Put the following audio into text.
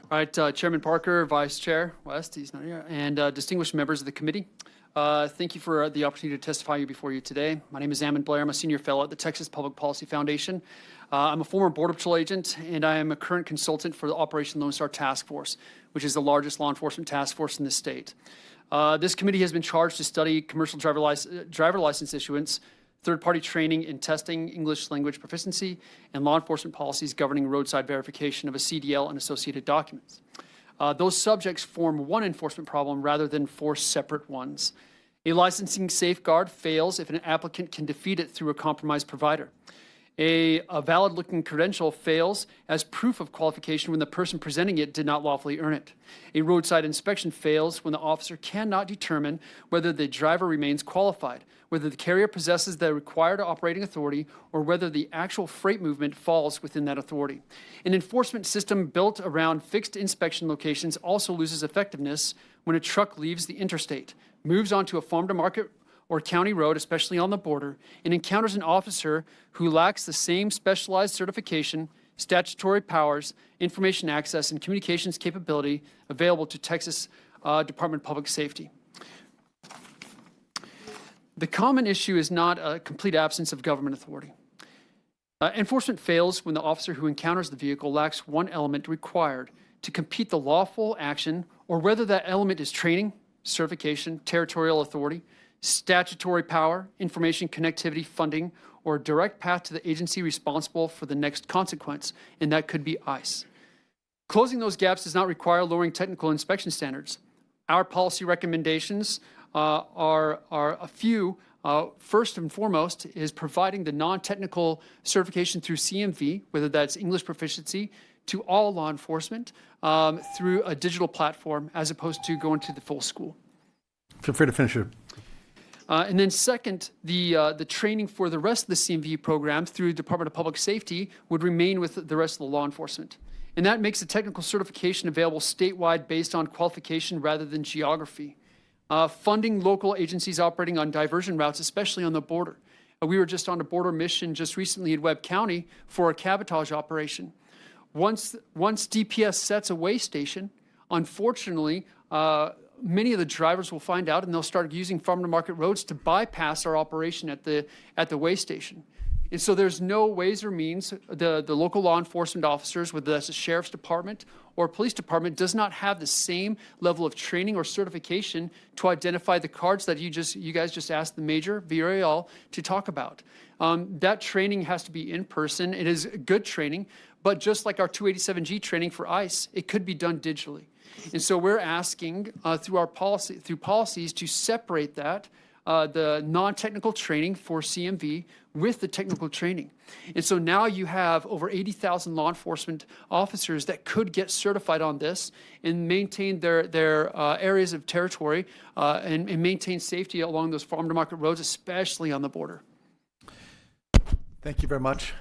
All right, Chairman Parker, Vice Chair West, he's not here, and distinguished members of the committee. Thank you for the opportunity to testify before you today. My name is Ammon Blair. I'm a senior fellow at the Texas Public Policy Foundation. I'm a former Border Patrol agent, and I am a current consultant for the Operation Lone Star Task Force, which is the largest law enforcement task force in the state. This committee has been charged to study commercial driver license issuance, third-party training in testing, English language proficiency, and law enforcement policies governing roadside verification of a CDL and associated documents. Those subjects form one enforcement problem rather than four separate ones. A licensing safeguard fails if an applicant can defeat it through a compromised provider. A valid-looking credential fails as proof of qualification when the person presenting it did not lawfully earn it. A roadside inspection fails when the officer cannot determine whether the driver remains qualified, whether the carrier possesses the required operating authority, or whether the actual freight movement falls within that authority. An enforcement system built around fixed inspection locations also loses effectiveness when a truck leaves the interstate, moves onto a farm-to-market or county road, especially on the border, and encounters an officer who lacks the same specialized certification, statutory powers, information access, and communications capability available to Texas Department of Public Safety. The common issue is not a complete absence of government authority. Enforcement fails when the officer who encounters the vehicle lacks one element required to compete the lawful action, or whether that element is training, certification, territorial authority, statutory power, information connectivity, funding, or a direct path to the agency responsible for the next consequence, and that could be ICE. Closing those gaps does not require lowering technical inspection standards. Our policy recommendations are a few. First and foremost is providing the non-technical certification through CMV, whether that's English proficiency, to all law enforcement through a digital platform as opposed to going to the full school. Feel free to finish it. And then second, the training for the rest of the CMV programs through Department of Public Safety would remain with the rest of the law enforcement. And that makes the technical certification available statewide based on qualification rather than geography. Funding local agencies operating on diversion routes, especially on the border. We were just on a border mission just recently in Webb County for a cabotage operation. Once DPS sets a way station, unfortunately, many of the drivers will find out and they'll start using farm-to-market roads to bypass our operation at the way station. And so there's no ways or means, the local law enforcement officers, whether that's the sheriff's department or police department, does not have the same level of training or certification to identify the cards that you guys just asked the Major Villarreal to talk about. That training has to be in person. It is good training, but just like our 287G training for ICE, it could be done digitally. And so we're asking through policies to separate that, the non-technical training for CMV with the technical training. And so now you have over 80,000 law enforcement officers that could get certified on this and maintain their areas of territory and maintain safety along those farm-to-market roads, especially on the border. Thank you very much.